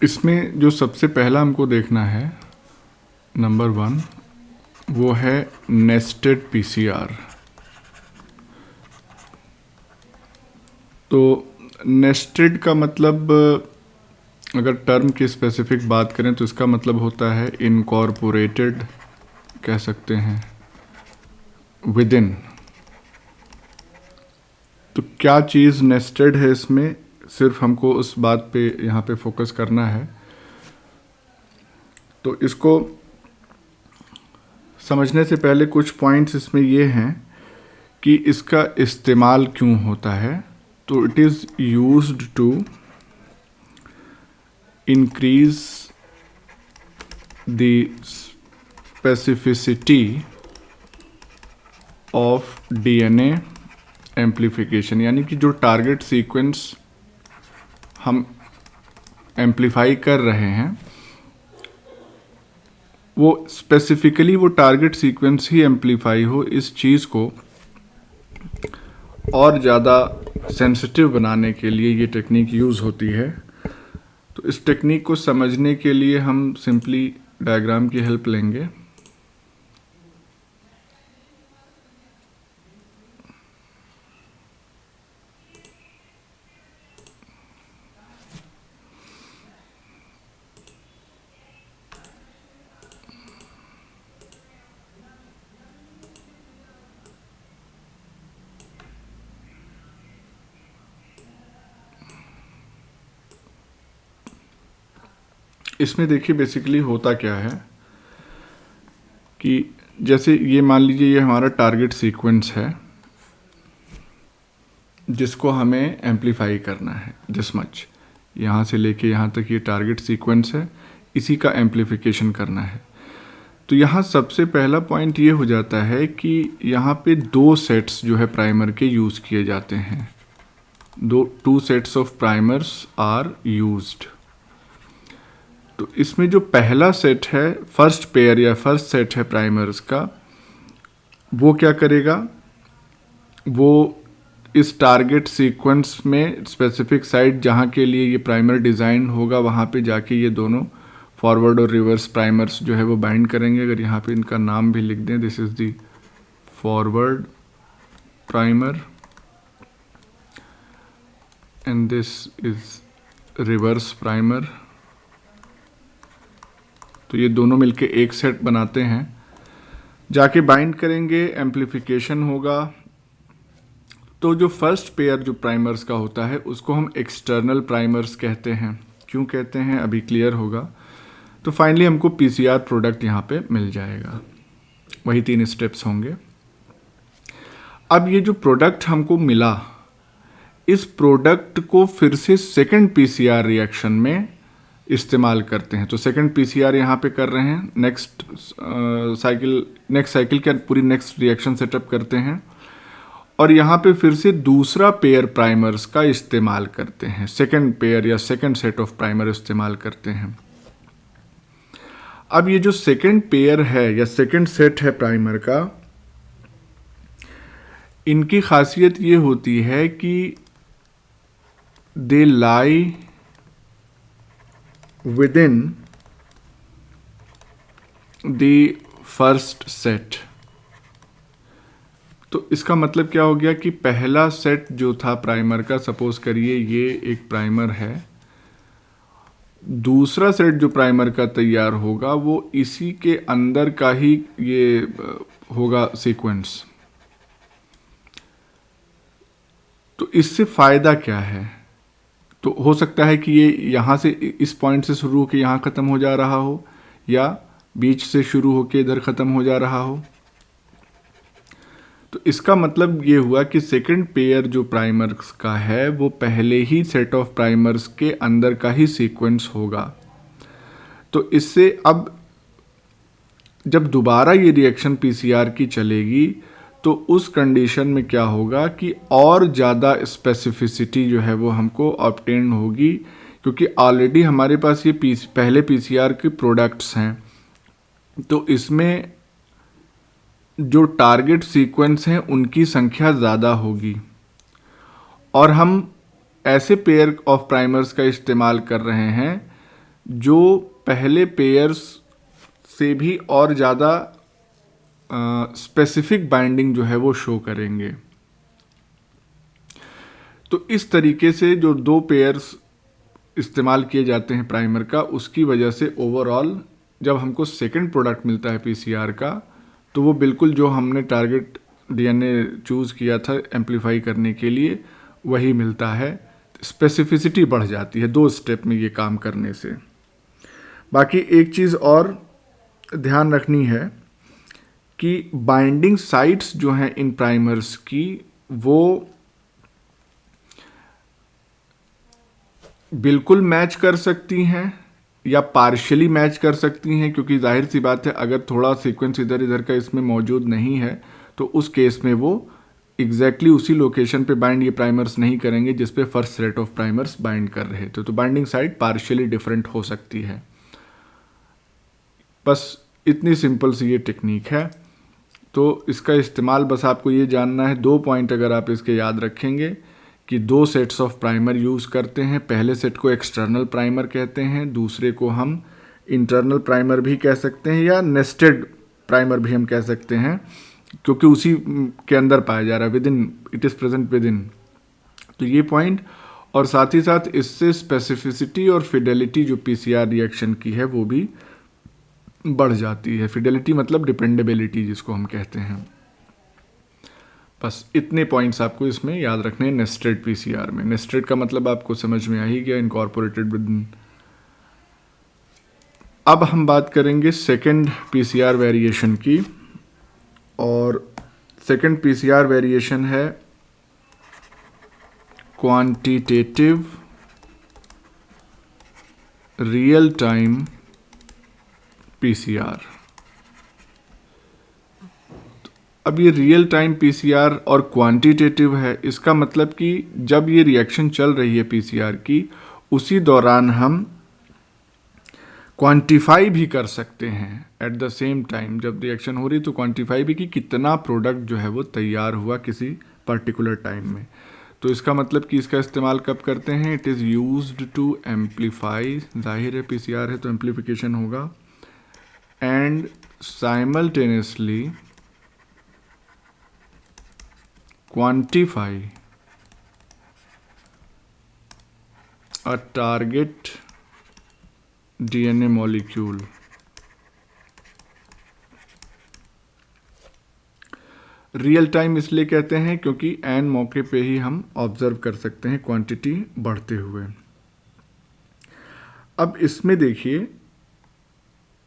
इसमें जो सबसे पहला हमको देखना है, नंबर 1, वो है नेस्टेड पीसीआर। तो नेस्टेड का मतलब, अगर टर्म की स्पेसिफिक बात करें तो इसका मतलब होता है इनकॉर्पोरेटेड, कह सकते हैं, विदिन। तो क्या चीज़ नेस्टेड है इसमें, सिर्फ हमको उस बात पे यहाँ पे फोकस करना है। तो इसको समझने से पहले कुछ पॉइंट्स इसमें ये हैं कि इसका इस्तेमाल क्यों होता है। तो it is used to increase the specificity of DNA amplification, यानी कि जो टारगेट सीक्वेंस हम एम्प्लीफाई कर रहे हैं वो स्पेसिफिकली वो टारगेट सीक्वेंस ही एम्प्लीफाई हो, इस चीज़ को और ज़्यादा सेंसिटिव बनाने के लिए ये टेक्निक यूज़ होती है। तो इस टेक्निक को समझने के लिए हम सिंपली डायग्राम की हेल्प लेंगे। इसमें देखिए बेसिकली होता क्या है कि जैसे ये मान लीजिए ये हमारा टारगेट सीक्वेंस है जिसको हमें एम्प्लीफाई करना है, दिस मच, यहाँ से लेके यहाँ तक ये टारगेट सीक्वेंस है, इसी का एम्प्लीफिकेशन करना है। तो यहाँ सबसे पहला पॉइंट ये हो जाता है कि यहाँ पे 2 सेट्स जो है प्राइमर के यूज़ किए जाते हैं। 2 sets of primers are used. तो इसमें जो पहला सेट है, फर्स्ट पेयर या फर्स्ट सेट है प्राइमर्स का, वो क्या करेगा, वो इस टारगेट सीक्वेंस में स्पेसिफिक साइट जहाँ के लिए ये प्राइमर डिज़ाइन होगा वहाँ पे जाके ये दोनों फॉरवर्ड और रिवर्स प्राइमर्स जो है वो बाइंड करेंगे। अगर यहाँ पे इनका नाम भी लिख दें, this is the forward primer and this is reverse primer. तो ये दोनों मिलके एक सेट बनाते हैं, जाके बाइंड करेंगे, एम्प्लीफिकेशन होगा। तो जो फर्स्ट पेयर जो प्राइमर्स का होता है उसको हम एक्सटर्नल प्राइमर्स कहते हैं। क्यों कहते हैं अभी क्लियर होगा। तो फाइनली हमको पीसीआर प्रोडक्ट यहाँ पे मिल जाएगा। वही 3 स्टेप्स होंगे। अब ये जो प्रोडक्ट हमको मिला, इस प्रोडक्ट को फिर से सेकंड पीसीआर रिएक्शन में इस्तेमाल करते हैं। तो सेकंड पीसीआर यहाँ पे कर रहे हैं, नेक्स्ट साइकिल का पूरी नेक्स्ट रिएक्शन सेटअप करते हैं और यहाँ पे फिर से दूसरा पेयर प्राइमर्स का इस्तेमाल करते हैं, सेकंड पेयर या सेकंड सेट ऑफ प्राइमर इस्तेमाल करते हैं। अब ये जो सेकंड पेयर है या सेकंड सेट है प्राइमर का, इनकी खासियत ये होती है कि दे लाई within the first set। तो इसका मतलब क्या हो गया कि पहला सेट जो था प्राइमर का, सपोज करिए ये एक प्राइमर है, दूसरा सेट जो प्राइमर का तैयार होगा वो इसी के अंदर का ही ये होगा सीक्वेंस। तो इससे फ़ायदा क्या है। तो हो सकता है कि ये यहाँ से इस पॉइंट से शुरू होकर यहाँ ख़त्म हो जा रहा हो या बीच से शुरू होकर इधर ख़त्म हो जा रहा हो। तो इसका मतलब ये हुआ कि सेकंड पेयर जो प्राइमर्स का है वो पहले ही सेट ऑफ प्राइमर्स के अंदर का ही सीक्वेंस होगा। तो इससे अब जब दोबारा ये रिएक्शन पीसीआर की चलेगी तो उस कंडीशन में क्या होगा कि और ज़्यादा स्पेसिफिसिटी जो है वो हमको ऑब्टेन होगी, क्योंकि ऑलरेडी हमारे पास ये पहले पीसीआर के प्रोडक्ट्स हैं। तो इसमें जो टारगेट सीक्वेंस हैं उनकी संख्या ज़्यादा होगी और हम ऐसे पेयर ऑफ प्राइमर्स का इस्तेमाल कर रहे हैं जो पहले पेयर्स से भी और ज़्यादा स्पेसिफिक बाइंडिंग जो है वो शो करेंगे। तो इस तरीके से जो 2 पेयर्स इस्तेमाल किए जाते हैं प्राइमर का, उसकी वजह से ओवरऑल जब हमको सेकंड प्रोडक्ट मिलता है पीसीआर का, तो वो बिल्कुल जो हमने टारगेट डीएनए चूज़ किया था एम्पलीफाई करने के लिए वही मिलता है। स्पेसिफिसिटी बढ़ जाती है 2 स्टेप में ये काम करने से। बाकी एक चीज़ और ध्यान रखनी है कि बाइंडिंग साइट्स जो हैं इन प्राइमर्स की, वो बिल्कुल मैच कर सकती हैं या पार्शियली मैच कर सकती हैं, क्योंकि जाहिर सी बात है अगर थोड़ा सीक्वेंस इधर इधर का इसमें मौजूद नहीं है तो उस केस में वो एग्जैक्टली उसी लोकेशन पे बाइंड ये प्राइमर्स नहीं करेंगे जिस पे first set of primers bind कर रहे थे। तो बाइंडिंग साइट पार्शियली डिफरेंट हो सकती है। बस इतनी सिंपल सी ये टेक्निक है। तो इसका इस्तेमाल बस आपको ये जानना है, 2 पॉइंट अगर आप इसके याद रखेंगे कि 2 सेट्स ऑफ प्राइमर यूज़ करते हैं। पहले सेट को एक्सटर्नल प्राइमर कहते हैं, दूसरे को हम इंटरनल प्राइमर भी कह सकते हैं या नेस्टेड प्राइमर भी हम कह सकते हैं, क्योंकि उसी के अंदर पाया जा रहा है, with in, it is present with in. तो ये पॉइंट, और साथ ही साथ इससे स्पेसिफिसिटी और फिडेलिटी जो पीसीआर रिएक्शन की है वो भी बढ़ जाती है। फिडेलिटी मतलब डिपेंडेबिलिटी जिसको हम कहते हैं। बस इतने पॉइंट्स आपको इसमें याद रखने हैं नेस्टेड पीसीआर में। नेस्टेड का मतलब आपको समझ में आ ही गया, इनकॉर्पोरेटेड विद। अब हम बात करेंगे सेकंड पीसीआर वेरिएशन की, और सेकंड पीसीआर वेरिएशन है क्वांटिटेटिव रियल टाइम पीसीआर। अब ये रियल टाइम पीसीआर और क्वांटिटेटिव है, इसका मतलब कि जब ये रिएक्शन चल रही है पीसीआर की, उसी दौरान हम क्वांटिफाई भी कर सकते हैं एट द सेम टाइम। जब रिएक्शन हो रही तो क्वांटिफाई भी कि कितना प्रोडक्ट जो है वो तैयार हुआ किसी पर्टिकुलर टाइम में। तो इसका मतलब कि इसका इस्तेमाल कब करते हैं? It is used to amplify, जाहिर है पीसीआर है तो एम्पलीफिकेशन होगा, and simultaneously quantify a target DNA molecule। Real time इसलिए कहते हैं क्योंकि एन मौके पे ही हम ऑब्जर्व कर सकते हैं क्वांटिटी बढ़ते हुए। अब इसमें देखिए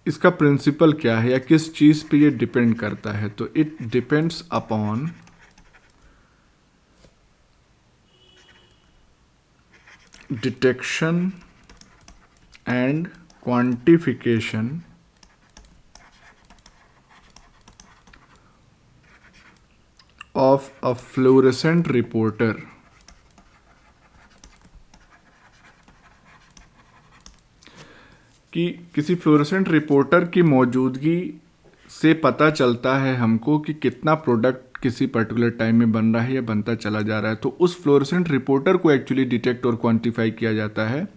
इसका प्रिंसिपल क्या है या किस चीज़ पे ये डिपेंड करता है। तो it depends upon detection and quantification of a fluorescent reporter. कि किसी फ्लोरेसेंट रिपोर्टर की मौजूदगी से पता चलता है हमको कि कितना प्रोडक्ट किसी पर्टिकुलर टाइम में बन रहा है या बनता चला जा रहा है। तो उस फ्लोरेसेंट रिपोर्टर को एक्चुअली डिटेक्ट और क्वांटिफाई किया जाता है,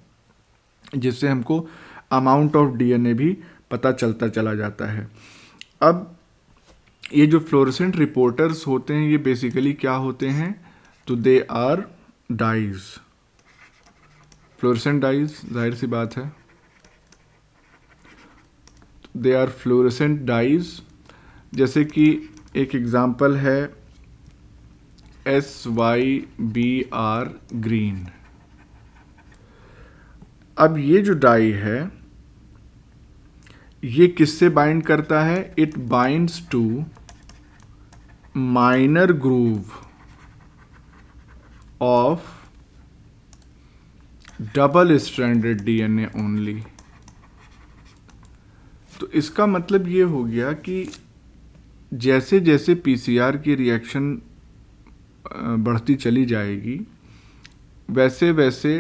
जिससे हमको अमाउंट ऑफ डीएनए भी पता चलता चला जाता है। अब ये जो फ्लोरेसेंट रिपोर्टर्स होते हैं ये बेसिकली क्या होते हैं? तो they are dyes, fluorescent dyes, जाहिर सी बात है दे आर फ्लोरेसेंट डाइज। जैसे कि एक एग्जाम्पल है SYBR ग्रीन। अब ये जो डाई है ये किससे बाइंड करता है? It binds to minor groove of double stranded DNA only. तो इसका मतलब ये हो गया कि जैसे जैसे पीसीआर की रिएक्शन बढ़ती चली जाएगी वैसे वैसे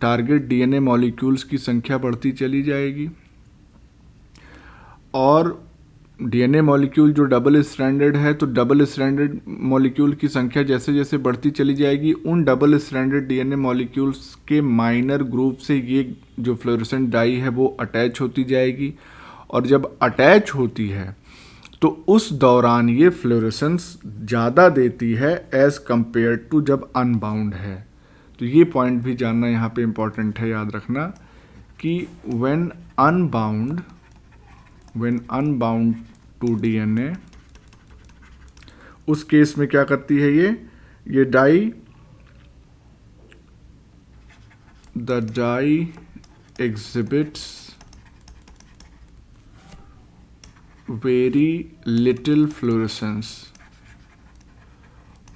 टारगेट डीएनए मॉलिक्यूल्स की संख्या बढ़ती चली जाएगी, और डीएनए मॉलिक्यूल जो डबल स्ट्रैंडेड है, तो डबल स्ट्रैंडेड मॉलिक्यूल की संख्या जैसे जैसे बढ़ती चली जाएगी, उन डबल स्ट्रैंडेड डीएनए मॉलिक्यूल्स के माइनर ग्रुप से ये जो फ्लोरेसेंट डाई है वो अटैच होती जाएगी, और जब अटैच होती है तो उस दौरान ये फ्लोरेसेंस ज़्यादा देती है एज़ कम्पेयर टू जब अनबाउंड है। तो ये पॉइंट भी जानना यहाँ पे इम्पॉर्टेंट है, याद रखना कि व्हेन अनबाउंड टू डीएनए, उस केस में क्या करती है ये dye, the dye exhibits very little fluorescence,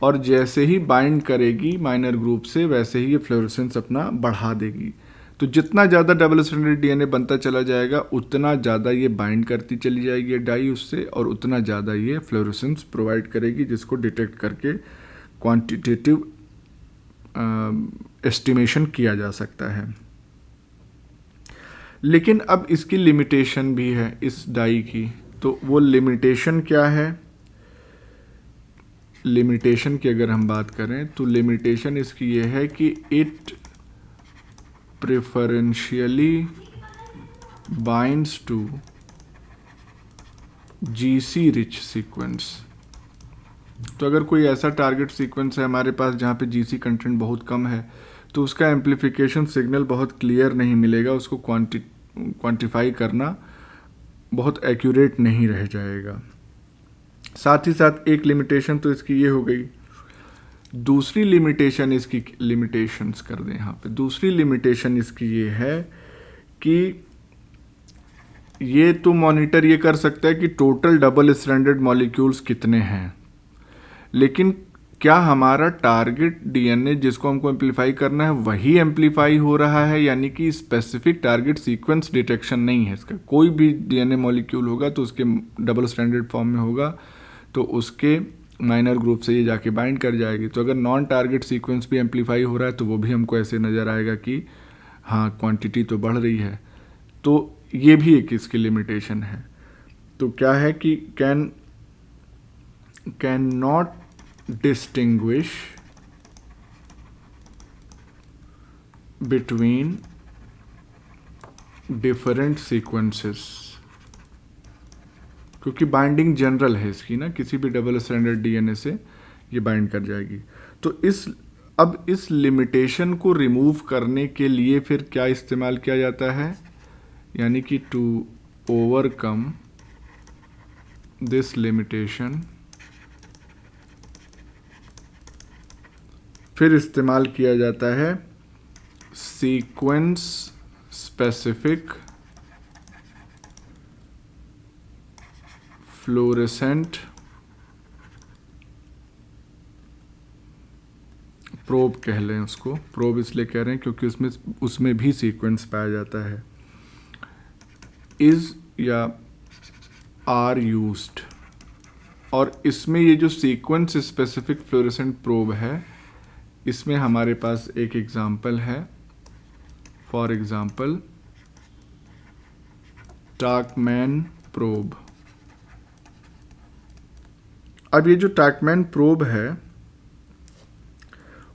और जैसे ही बाइंड करेगी माइनर ग्रुप से वैसे ही ये फ्लोरेसेंस अपना बढ़ा देगी। तो जितना ज़्यादा डबल स्ट्रैंडेड डीएनए बनता चला जाएगा उतना ज़्यादा ये बाइंड करती चली जाएगी डाई उससे, और उतना ज़्यादा ये फ्लोरेसेंस प्रोवाइड करेगी, जिसको डिटेक्ट करके क्वांटिटेटिव एस्टिमेशन किया जा सकता है। लेकिन अब इसकी लिमिटेशन भी है इस डाई की। तो वो लिमिटेशन क्या है? लिमिटेशन की अगर हम बात करें तो लिमिटेशन इसकी ये है कि it preferentially binds to GC rich sequence. तो अगर कोई ऐसा टारगेट सीक्वेंस है हमारे पास जहाँ पे जीसी कंटेंट बहुत कम है, तो उसका एम्प्लीफिकेशन सिग्नल बहुत क्लियर नहीं मिलेगा, उसको क्वांटिफाई करना बहुत एक्यूरेट नहीं रह जाएगा। साथ ही साथ एक लिमिटेशन तो इसकी ये हो गई। दूसरी लिमिटेशन इसकी, लिमिटेशंस कर दें यहाँ पे, दूसरी लिमिटेशन इसकी ये है कि ये तो मॉनिटर ये कर सकता है कि टोटल डबल स्ट्रैंडेड मॉलिक्यूल्स कितने हैं, लेकिन क्या हमारा टारगेट डीएनए जिसको हमको एम्प्लीफाई करना है वही एम्प्लीफाई हो रहा है, यानी कि स्पेसिफिक टारगेट सीक्वेंस डिटेक्शन नहीं है इसका। कोई भी डीएनए मॉलिक्यूल होगा तो उसके डबल स्ट्रैंडेड फॉर्म में होगा तो उसके माइनर ग्रुप से ये जाके बाइंड कर जाएगी। तो अगर नॉन टारगेट सीक्वेंस भी एम्प्लीफाई हो रहा है तो वो भी हमको ऐसे नज़र आएगा कि हाँ क्वांटिटी तो बढ़ रही है। तो ये भी एक इसकी लिमिटेशन है। तो क्या है कि can not distinguish between different sequences, क्योंकि बाइंडिंग जनरल है इसकी ना, किसी भी डबल स्ट्रैंडेड डीएनए से ये बाइंड कर जाएगी। तो अब इस लिमिटेशन को रिमूव करने के लिए फिर क्या इस्तेमाल किया जाता है, यानी कि टू ओवरकम दिस लिमिटेशन, फिर इस्तेमाल किया जाता है सीक्वेंस स्पेसिफिक फ्लोरेसेंट प्रोब कह लें उसको। प्रोब इसलिए कह रहे हैं क्योंकि उसमें भी सीक्वेंस पाया जाता है। इज या आर यूज्ड, और इसमें ये जो सीक्वेंस स्पेसिफिक फ्लोरेसेंट प्रोब है इसमें हमारे पास एक एग्जाम्पल है, फॉर एग्जाम्पल टाकमैन प्रोब। अब ये जो टाकमैन प्रोब है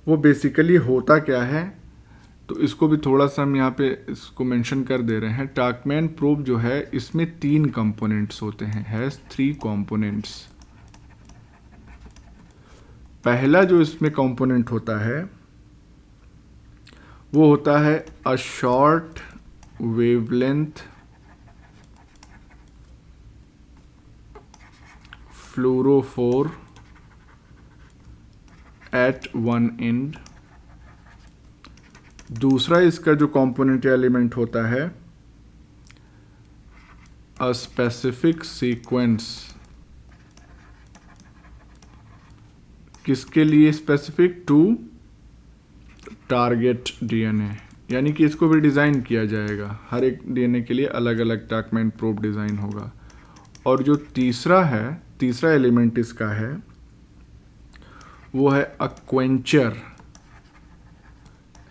वो बेसिकली होता क्या है, तो इसको भी थोड़ा सा हम यहाँ पे इसको मेंशन कर दे रहे हैं। टाकमैन प्रोब जो है इसमें 3 कंपोनेंट्स होते हैं, हैज़ 3 कंपोनेंट्स। पहला जो इसमें कंपोनेंट होता है वो होता है a short wavelength fluorophore at one end. दूसरा इसका जो कंपोनेंट या एलिमेंट होता है अ स्पेसिफिक सीक्वेंस, किसके लिए स्पेसिफिक, टू टारगेट डीएनए, यानी कि इसको भी डिज़ाइन किया जाएगा, हर एक डीएनए के लिए अलग अलग टाकमैन प्रोब डिज़ाइन होगा। और जो तीसरा एलिमेंट इसका है वो है अ क्वेंचर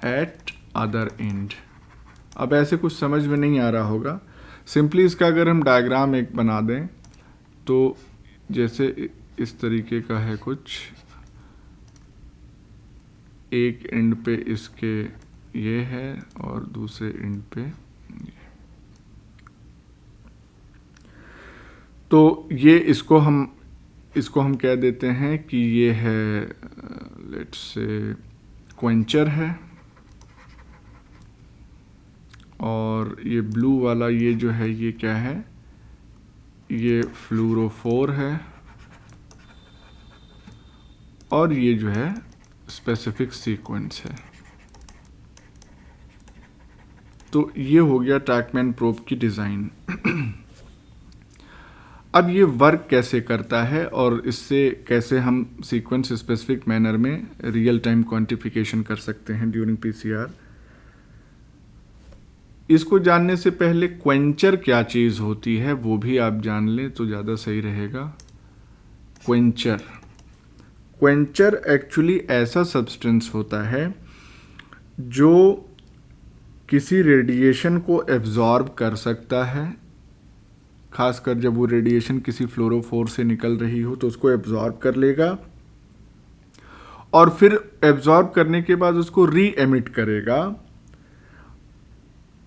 एट अदर एंड। अब ऐसे कुछ समझ में नहीं आ रहा होगा, सिंपली इसका अगर हम डायग्राम एक बना दें तो जैसे इस तरीके का है कुछ, एक एंड पे इसके ये है और दूसरे एंड पे ये। तो ये इसको हम कह देते हैं कि ये है लेट्स से क्वेंचर है, और ये ब्लू वाला ये जो है ये क्या है, ये फ्लोरोफोर है, और ये जो है स्पेसिफिक सीक्वेंस है। तो ये हो गया टैकमैन प्रोब की डिज़ाइन। अब ये वर्क कैसे करता है और इससे कैसे हम सीक्वेंस स्पेसिफिक मैनर में रियल टाइम क्वांटिफिकेशन कर सकते हैं ड्यूरिंग पीसीआर, इसको जानने से पहले क्वेंचर क्या चीज़ होती है वो भी आप जान लें तो ज़्यादा सही रहेगा। क्वेंचर एक्चुअली ऐसा सब्सटेंस होता है जो किसी रेडिएशन को एब्जॉर्ब कर सकता है, खासकर जब वो रेडिएशन किसी फ्लोरोफोर से निकल रही हो तो उसको एब्जॉर्ब कर लेगा, और फिर एब्जॉर्ब करने के बाद उसको री एमिट करेगा।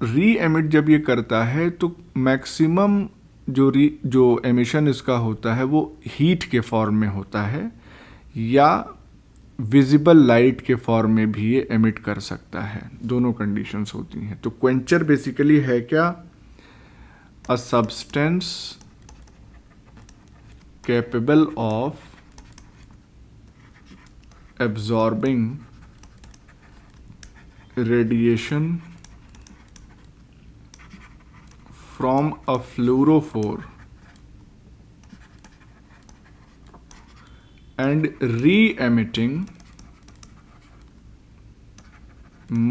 री एमिट जब ये करता है तो मैक्सिमम जो एमिशन इसका होता है वो हीट के फॉर्म में होता है, या विजिबल लाइट के फॉर्म में भी ये एमिट कर सकता है, दोनों कंडीशंस होती हैं। तो क्वेंचर बेसिकली है क्या, a substance capable of absorbing radiation from a fluorophore and re-emitting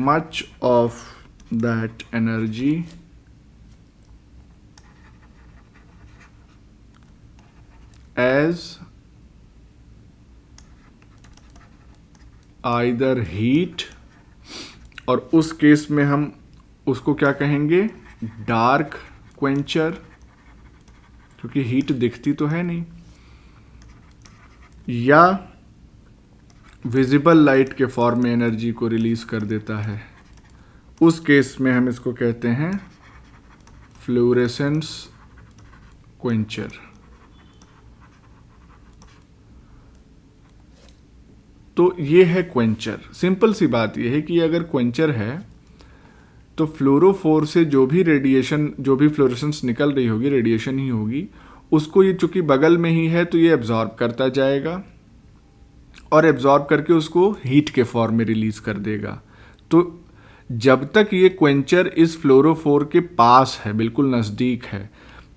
much of that energy as either heat, और उस केस में हम उसको क्या कहेंगे, डार्क क्वेंचर, क्योंकि हीट दिखती तो है नहीं, या विजिबल लाइट के फॉर्म में एनर्जी को रिलीज कर देता है, उस केस में हम इसको कहते हैं फ्लोरेसेंस क्वेंचर। तो ये है क्वेंचर। सिंपल सी बात ये है कि अगर क्वेंचर है तो फ्लोरोफोर से जो भी रेडिएशन, जो भी फ्लोरेसेंस निकल रही होगी रेडिएशन ही होगी, उसको ये चूंकि बगल में ही है तो ये एब्जॉर्ब करता जाएगा और एब्जॉर्ब करके उसको हीट के फॉर्म में रिलीज कर देगा। तो जब तक ये क्वेंचर इस फ्लोरोफोर के पास है, बिल्कुल नज़दीक है,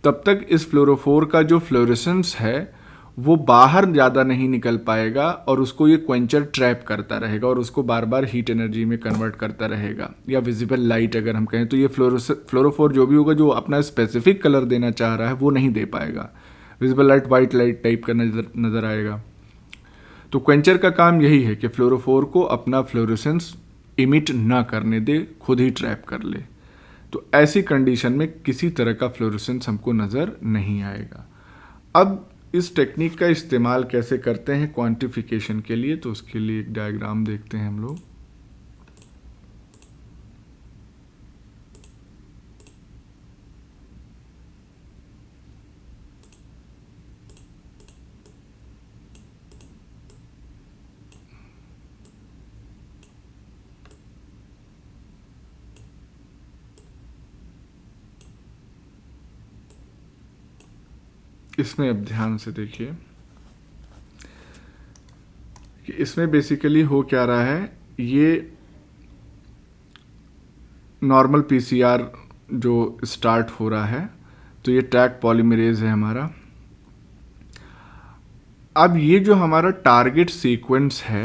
तब तक इस फ्लोरोफोर का जो फ्लोरेसेंस है वो बाहर ज़्यादा नहीं निकल पाएगा और उसको ये क्वेंचर ट्रैप करता रहेगा और उसको बार बार हीट एनर्जी में कन्वर्ट करता रहेगा। या विजिबल लाइट अगर हम कहें तो ये फ्लोरोफोर जो भी होगा, जो अपना स्पेसिफिक कलर देना चाह रहा है वो नहीं दे पाएगा, visible light white light type का नज़र आएगा। तो क्वेंचर का काम यही है कि फ्लोरोफोर को अपना फ्लोरेसेंस इमिट ना करने दे, खुद ही ट्रैप कर ले। तो ऐसी कंडीशन में किसी तरह का फ्लोरेसेंस हमको नज़र नहीं आएगा। अब इस टेक्निक का इस्तेमाल कैसे करते हैं क्वांटिफिकेशन के लिए, तो उसके लिए एक डायग्राम देखते हैं हम लोग। इसमें अब ध्यान से देखिए कि इसमें बेसिकली हो क्या रहा है। ये नॉर्मल पीसीआर जो स्टार्ट हो रहा है, तो ये टैग पॉलीमरेज है हमारा। अब ये जो हमारा टारगेट सीक्वेंस है,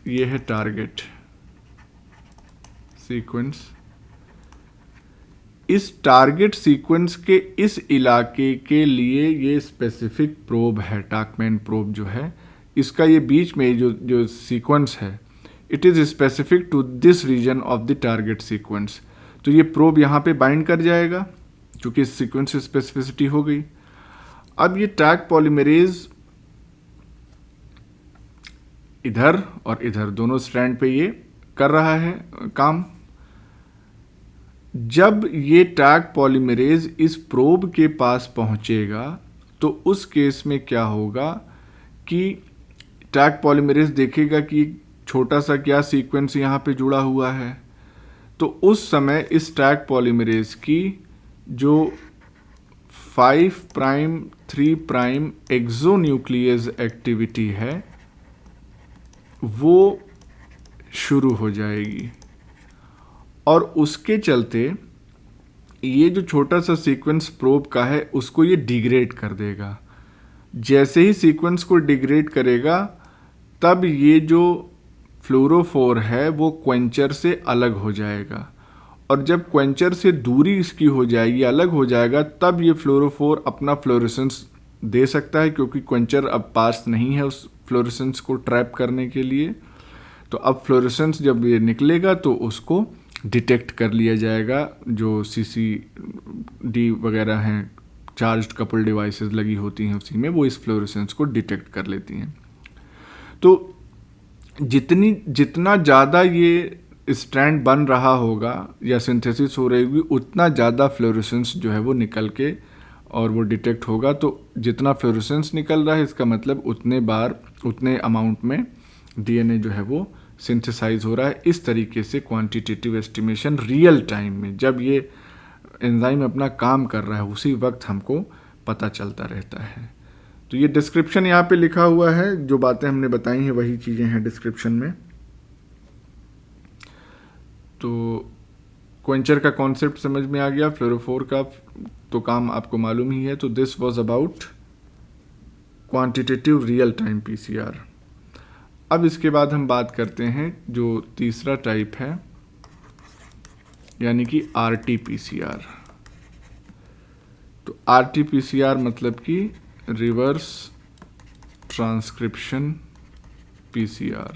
ये है टारगेट सीक्वेंस। इस टारगेट सीक्वेंस के इस इलाके के लिए ये स्पेसिफिक प्रोब है, टैकमैन प्रोब जो है, इसका ये बीच में जो सीक्वेंस है, it is specific to this region of the target sequence. तो ये प्रोब यहाँ पे बाइंड कर जाएगा क्योंकि इस सीक्वेंस की स्पेसिफिसिटी हो गई। अब ये टैग पॉलीमरेज इधर और इधर दोनों स्ट्रैंड पे ये कर रहा है काम। जब ये टैग पॉलीमरेज इस प्रोब के पास पहुंचेगा तो उस केस में क्या होगा कि टैग पॉलीमरेज देखेगा कि छोटा सा क्या सीक्वेंस यहाँ पे जुड़ा हुआ है, तो उस समय इस टैग पॉलीमरेज की जो 5 प्राइम 3 प्राइम एक्सोन्यूक्लियस एक्टिविटी है वो शुरू हो जाएगी, और उसके चलते ये जो छोटा सा सीक्वेंस प्रोब का है उसको ये डिग्रेड कर देगा। जैसे ही सीक्वेंस को डिग्रेड करेगा तब ये जो फ्लोरोफोर है वो क्वेंचर से अलग हो जाएगा, और जब क्वेंचर से दूरी इसकी हो जाएगी, अलग हो जाएगा, तब ये फ्लोरोफोर अपना फ्लोरेसेंस दे सकता है, क्योंकि क्वेंचर अब पास नहीं है उस फ्लोरेसेंस को ट्रैप करने के लिए। तो अब फ्लोरेसेंस जब ये निकलेगा तो उसको डिटेक्ट कर लिया जाएगा। जो CCD वगैरह हैं, चार्ज्ड कपल डिवाइसेस लगी होती हैं उसी में, वो इस फ्लोरेसेंस को डिटेक्ट कर लेती हैं। तो जितना ज़्यादा ये स्ट्रैंड बन रहा होगा या सिंथेसिस हो रही होगी, उतना ज़्यादा फ्लोरेसेंस जो है वो निकल के और वो डिटेक्ट होगा। तो जितना फ्लोरेसेंस निकल रहा है इसका मतलब उतने बार उतने अमाउंट में DNA जो है वो सिंथेसाइज हो रहा है। इस तरीके से क्वांटिटेटिव एस्टिमेशन रियल टाइम में जब ये एंजाइम अपना काम कर रहा है उसी वक्त हमको पता चलता रहता है। तो ये डिस्क्रिप्शन यहाँ पे लिखा हुआ है, जो बातें हमने बताई हैं वही चीज़ें हैं डिस्क्रिप्शन में। तो क्वेंचर का कॉन्सेप्ट समझ में आ गया, फ्लोरोफोर का तो काम आपको मालूम ही है। तो this was about quantitative real time PCR। अब इसके बाद हम बात करते हैं जो तीसरा टाइप है, यानी कि RT-PCR। तो RT-PCR मतलब कि रिवर्स ट्रांसक्रिप्शन PCR,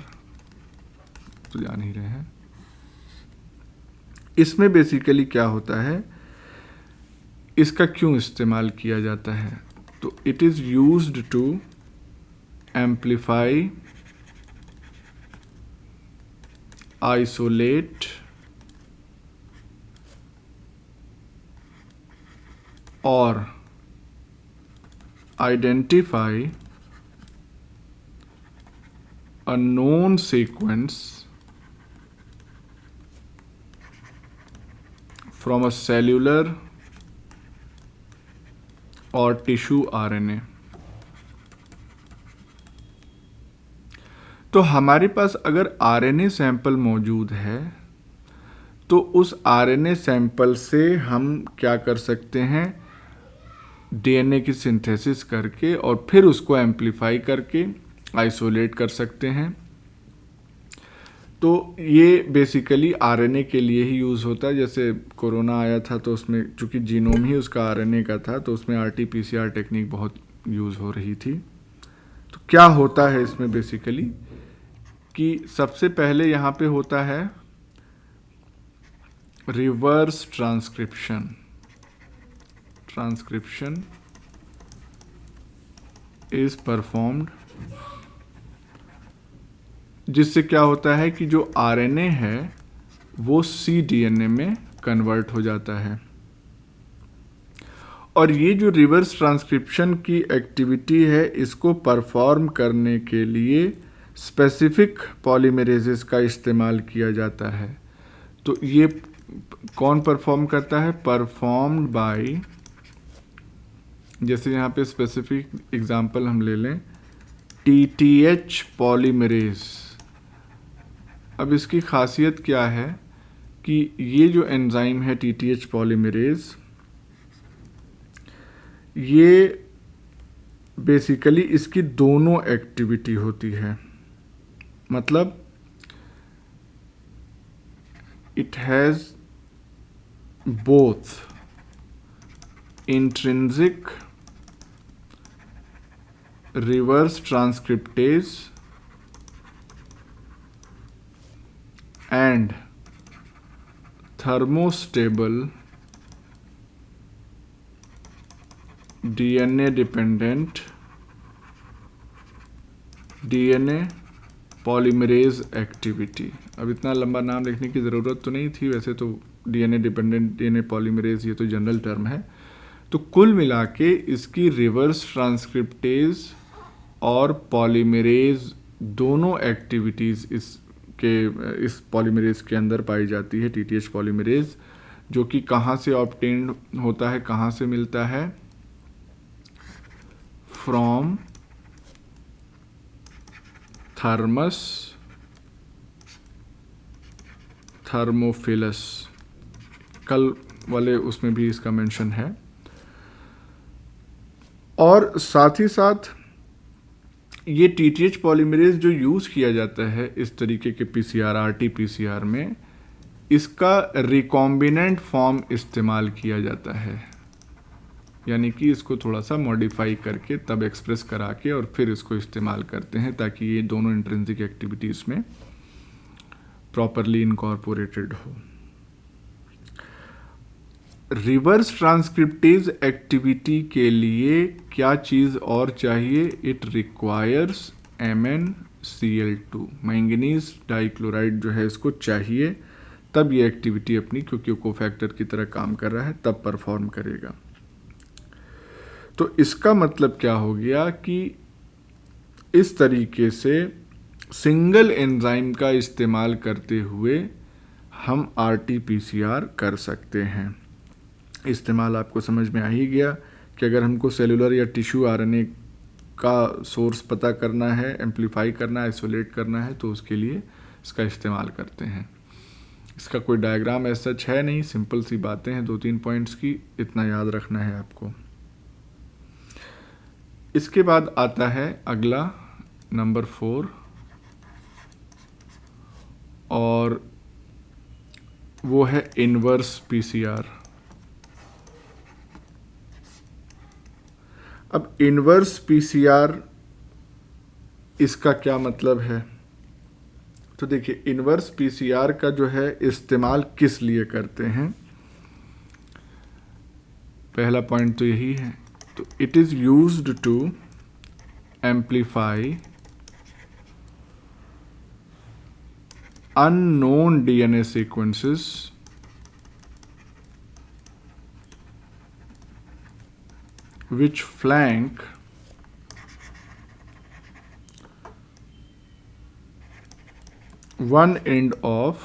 तो जान ही रहे हैं। इसमें बेसिकली क्या होता है, इसका क्यों इस्तेमाल किया जाता है, तो it is used to amplify, isolate और identify a known sequence from a cellular or tissue RNA। तो हमारे पास अगर RNA सैंपल मौजूद है तो उस RNA सैंपल से हम क्या कर सकते हैं, DNA की सिंथेसिस करके और फिर उसको एम्प्लीफाई करके आइसोलेट कर सकते हैं। तो ये बेसिकली RNA के लिए ही यूज़ होता है। जैसे कोरोना आया था तो उसमें चूँकि जीनोम ही उसका RNA का था, तो उसमें RT-PCR टेक्निक बहुत यूज़ हो रही थी। तो क्या होता है इसमें बेसिकली कि सबसे पहले यहाँ पे होता है reverse transcription. Transcription is performed, जिससे क्या होता है कि जो RNA है वो cDNA में कन्वर्ट हो जाता है। और ये जो रिवर्स ट्रांसक्रिप्शन की एक्टिविटी है इसको परफॉर्म करने के लिए स्पेसिफिक पॉलीमरेजेस का इस्तेमाल किया जाता है। तो ये कौन परफॉर्म करता है, परफॉर्म्ड बाय, जैसे यहाँ पे स्पेसिफिक एग्जांपल हम ले लें, TTH पॉलीमरेज। अब इसकी खासियत क्या है कि ये जो एंजाइम है TTH पॉलीमरेज, ये बेसिकली इसकी दोनों एक्टिविटी होती है। मतलब it has both intrinsic reverse transcriptase and thermostable DNA dependent DNA polymerase activity. अब इतना लंबा नाम लिखने की ज़रूरत तो नहीं थी, वैसे तो डीएनए डिपेंडेंट डीएनए पॉलीमरेज ये तो जनरल टर्म है। तो कुल मिला के इसकी रिवर्स ट्रांसक्रिप्टेज और पॉलीमरेज दोनों एक्टिविटीज़ इस पॉलीमरेज के अंदर पाई जाती है, टीटीएच पॉलीमरेज, जो कि कहाँ से ऑब्टेन्ड होता है, कहाँ से मिलता है, फ्रॉम थर्मोफिलस। कल वाले उसमें भी इसका मेंशन है। और साथ ही साथ ये टीटीएच पॉलीमरेज जो यूज़ किया जाता है इस तरीके के पीसीआर, आरटी पीसीआर में, इसका रिकॉम्बिनेंट फॉर्म इस्तेमाल किया जाता है, यानी कि इसको थोड़ा सा मॉडिफाई करके तब एक्सप्रेस करा के और फिर इसको इस्तेमाल करते हैं ताकि ये दोनों इंट्रिंसिक एक्टिविटीज़ में प्रॉपरली इनकॉर्पोरेटेड हो। रिवर्स ट्रांसक्रिप्टेज एक्टिविटी के लिए क्या चीज़ और चाहिए? It requires MnCl2, manganese dichloride जो है इसको चाहिए, तब ये एक्टिविटी अपनी, क्योंकि कोफैक्टर की तरह काम कर रहा है, तब परफॉर्म करेगा। तो इसका मतलब क्या हो गया कि इस तरीके से सिंगल एंजाइम का इस्तेमाल करते हुए हम RT-PCR कर सकते हैं। इस्तेमाल आपको समझ में आ ही गया कि अगर हमको सेलुलर या टिश्यू RNA का सोर्स पता करना है, एम्पलीफाई करना है, आइसोलेट करना है, तो उसके लिए इसका इस्तेमाल करते हैं। इसका कोई डायग्राम ऐसा सच है नहीं, सिंपल सी बातें हैं, 2-3 पॉइंट्स की, इतना याद रखना है आपको। इसके बाद आता है अगला नंबर 4, और वो है इनवर्स पीसीआर। अब इनवर्स पीसीआर इसका क्या मतलब है? तो देखिए, इनवर्स पीसीआर का जो है इस्तेमाल किस लिए करते हैं, पहला पॉइंट तो यही है। तो it is used to amplify unknown DNA sequences which flank one end of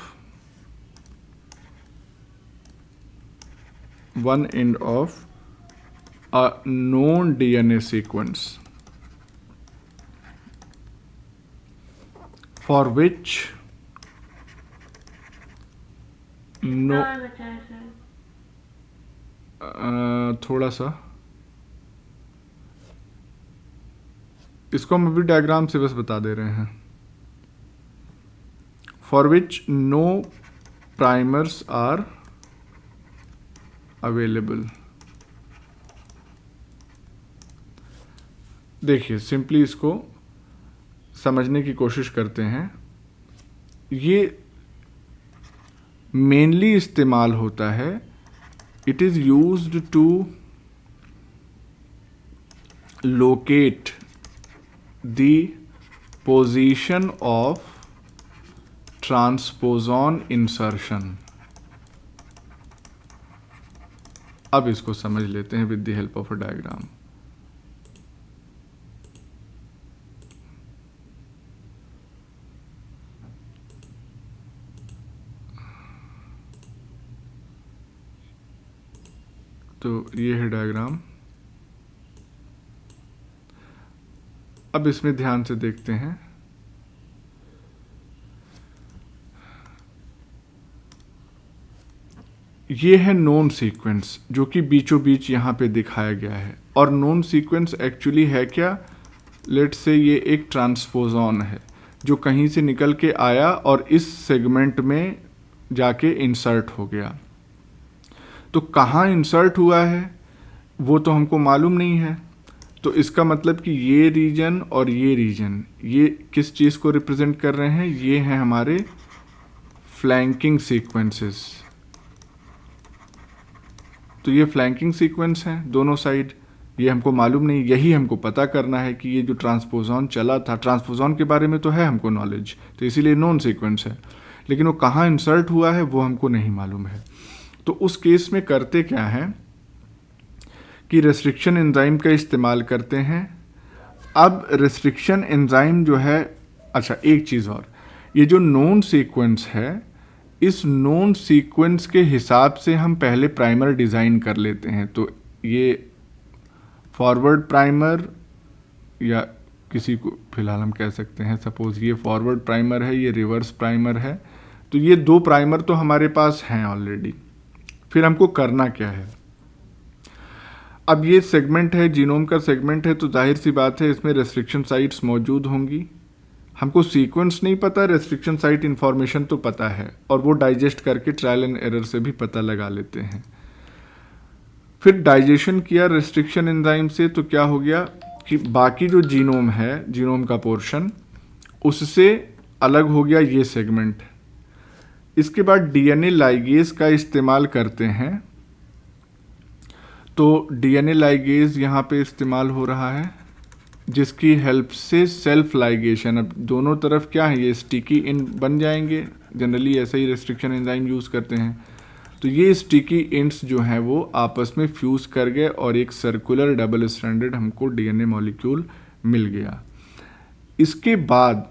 a known DNA sequence for which no थोड़ा सा इसको हम अभी डायग्राम से बस बता दे रहे हैं। For which no primers are available. देखिए, सिंपली इसको समझने की कोशिश करते हैं। ये मेनली इस्तेमाल होता है, it is used to locate the position of transposon insertion. अब इसको समझ लेते हैं with the help of a diagram. तो ये है डायग्राम। अब इसमें ध्यान से देखते हैं। ये है नोन सीक्वेंस जो कि बीचों बीच यहाँ पे दिखाया गया है। और नोन सीक्वेंस एक्चुअली है क्या? लेट्स से ये एक ट्रांसपोजॉन है जो कहीं से निकल के आया और इस सेगमेंट में जाके इंसर्ट हो गया। तो कहाँ इंसर्ट हुआ है वो तो हमको मालूम नहीं है। तो इसका मतलब कि ये रीजन और ये रीजन, ये किस चीज़ को रिप्रेजेंट कर रहे हैं? ये हैं हमारे फ्लैंकिंग सीक्वेंसेस। तो ये फ्लैंकिंग सीक्वेंस हैं दोनों साइड। ये हमको मालूम नहीं, यही हमको पता करना है कि ये जो ट्रांसपोजॉन चला था, ट्रांसपोजॉन के बारे में तो है हमको नॉलेज, तो इसीलिए नोन सीक्वेंस है, लेकिन वो कहाँ इंसर्ट हुआ है वो हमको नहीं मालूम है। तो उस केस में करते क्या है कि रेस्ट्रिक्शन एंजाइम का इस्तेमाल करते हैं। अब रेस्ट्रिक्शन एंजाइम जो है, अच्छा एक चीज़ और, ये जो नोन सीक्वेंस है, इस नोन सीक्वेंस के हिसाब से हम पहले प्राइमर डिज़ाइन कर लेते हैं। तो ये फॉरवर्ड प्राइमर, या किसी को फिलहाल हम कह सकते हैं, सपोज ये फॉरवर्ड प्राइमर है, ये रिवर्स प्राइमर है, तो ये दो प्राइमर तो हमारे पास हैं ऑलरेडी। फिर हमको करना क्या है, अब ये सेगमेंट है, जीनोम का सेगमेंट है, तो जाहिर सी बात है इसमें रेस्ट्रिक्शन साइट्स मौजूद होंगी। हमको सीक्वेंस नहीं पता, रेस्ट्रिक्शन साइट इन्फॉर्मेशन तो पता है, और वो डाइजेस्ट करके ट्रायल एंड एरर से भी पता लगा लेते हैं। फिर डाइजेशन किया रेस्ट्रिक्शन एंजाइम से, तो क्या हो गया कि बाकी जो जीनोम है, जीनोम का पोर्शन, उससे अलग हो गया ये सेगमेंट। इसके बाद डीएनए लाइगेज का इस्तेमाल करते हैं, तो डीएनए लाइगेज यहाँ पे इस्तेमाल हो रहा है, जिसकी हेल्प से सेल्फ लाइगेशन, अब दोनों तरफ क्या है, ये स्टिकी इन बन जाएंगे, जनरली ऐसे ही रेस्ट्रिक्शन एंजाइम यूज़ करते हैं। तो ये स्टिकी इंट्स जो हैं वो आपस में फ्यूज़ कर गए और एक सर्कुलर डबल स्ट्रैंडेड हमको डीएनए मॉलिक्यूल मिल गया। इसके बाद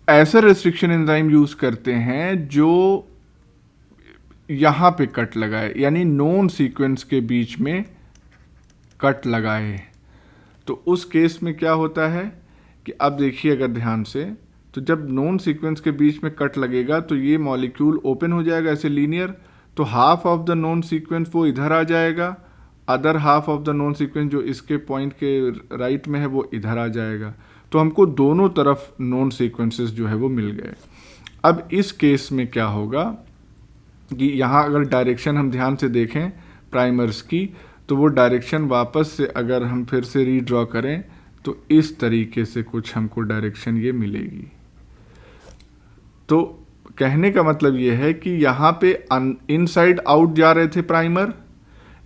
ऐसा रेस्ट्रिक्शन एंजाइम यूज़ करते हैं जो यहाँ पे कट लगाए, यानी नोन सीक्वेंस के बीच में कट लगाए। तो उस केस में क्या होता है कि अब देखिए अगर ध्यान से, तो जब नोन सीक्वेंस के बीच में कट लगेगा तो ये मॉलिक्यूल ओपन हो जाएगा ऐसे लीनियर, तो half of the known sequence वो इधर आ जाएगा, other half of the known sequence जो इसके पॉइंट के राइट में है वो इधर आ जाएगा। तो हमको दोनों तरफ नोन सीक्वेंसेस जो है वो मिल गए। अब इस केस में क्या होगा कि यहाँ अगर डायरेक्शन हम ध्यान से देखें प्राइमर्स की, तो वो डायरेक्शन वापस से अगर हम फिर से रीड्रॉ करें तो इस तरीके से कुछ हमको डायरेक्शन ये मिलेगी। तो कहने का मतलब ये है कि यहाँ पे इनसाइड आउट जा रहे थे प्राइमर,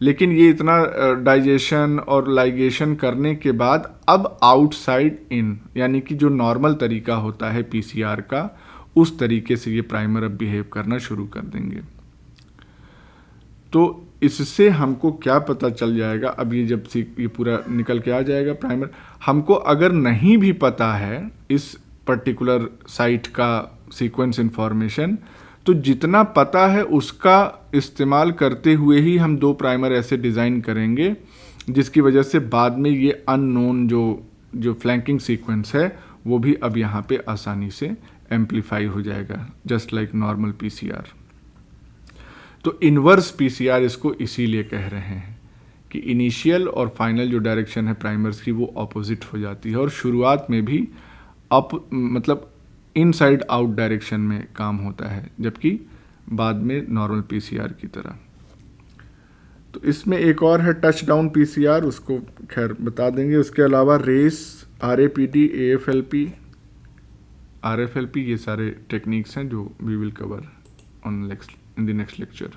लेकिन ये इतना डाइजेशन और लाइगेशन करने के बाद अब आउटसाइड इन, यानी कि जो नॉर्मल तरीका होता है पीसीआर का, उस तरीके से ये प्राइमर अब बिहेव करना शुरू कर देंगे। तो इससे हमको क्या पता चल जाएगा, अब ये जब ये पूरा निकल के आ जाएगा प्राइमर, हमको अगर नहीं भी पता है इस पर्टिकुलर साइट का सीक्वेंस इंफॉर्मेशन, तो जितना पता है उसका इस्तेमाल करते हुए ही हम दो प्राइमर ऐसे डिज़ाइन करेंगे जिसकी वजह से बाद में ये अननोन जो फ्लैंकिंग सीक्वेंस है वो भी अब यहाँ पे आसानी से एम्पलीफाई हो जाएगा, जस्ट लाइक नॉर्मल पीसीआर। तो इन्वर्स पीसीआर इसको इसीलिए कह रहे हैं कि इनिशियल और फाइनल जो डायरेक्शन है प्राइमर्स की वो ऑपोजिट हो जाती है, और शुरुआत में भी मतलब इनसाइड आउट डायरेक्शन में काम होता है, जबकि बाद में नॉर्मल पीसीआर की तरह। तो इसमें एक और है टच डाउन पीसीआर, उसको खैर बता देंगे। उसके अलावा रेस, आरएपीडी, एएफएलपी, आरएफएलपी, ये सारे टेक्निक्स हैं जो we will cover in the next lecture.